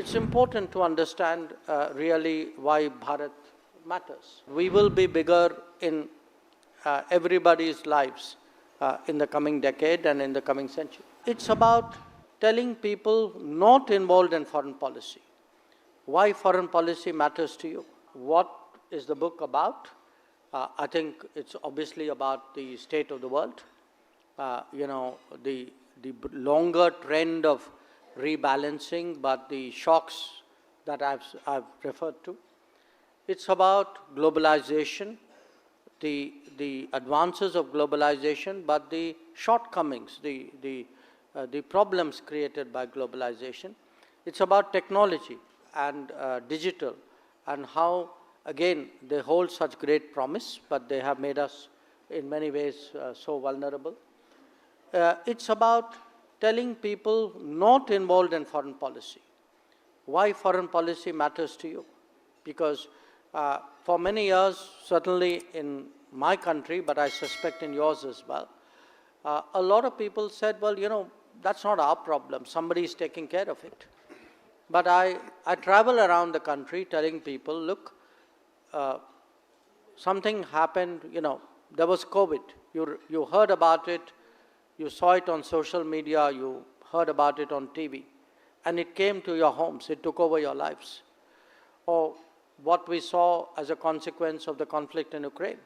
It's important to understand really why Bharat matters. We will be bigger in everybody's lives in the coming decade and in the coming century. It's about telling people not involved in foreign policy why foreign policy matters to you. What is the book about? I think it's obviously about the state of the world. The longer trend of rebalancing, but the shocks that I've referred to. It's about globalization, the advances of globalization, but the shortcomings, the problems created by globalization. It's about technology and digital, and how, again, they hold such great promise, but they have made us in many ways so vulnerable. It's about telling people not involved in foreign policy why foreign policy matters to you. Because for many years, certainly in my country, but I suspect in yours as well, a lot of people said, well, that's not our problem, somebody is taking care of it. But I travel around the country telling people, look, something happened, there was COVID. You heard about it, you saw it on social media, you heard about it on TV, and it came to your homes, it took over your lives. Or what we saw as a consequence of the conflict in Ukraine,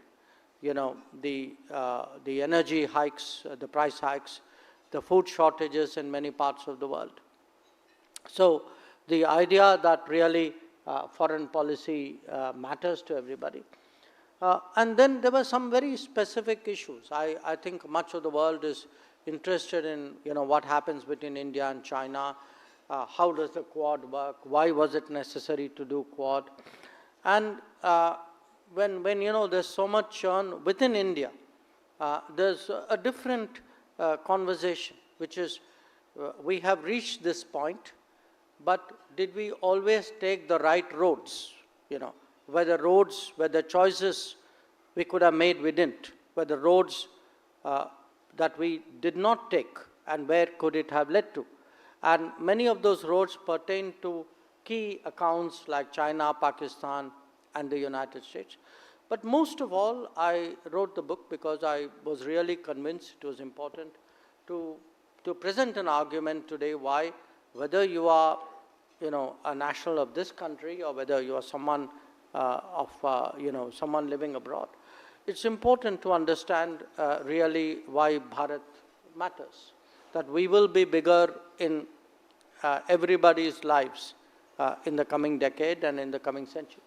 the energy hikes, the price hikes, the food shortages in many parts of the world. So the idea that really foreign policy matters to everybody. And then there were some very specific issues. I think much of the world is interested in what happens between India and China. How does the Quad work? Why was it necessary to do Quad? And when there's so much churn within India, there's a different conversation, which is we have reached this point, but did we always take the right roads? Were the choices we could have made, we didn't. Were the roads that we did not take, and where could it have led to? And many of those roads pertain to key accounts like China, Pakistan, and the United States. But most of all, I wrote the book because I was really convinced it was important to present an argument today why, whether you are a national of this country or whether you are someone someone living abroad, it's important to understand really why Bharat matters. That we will be bigger in everybody's lives in the coming decade and in the coming century.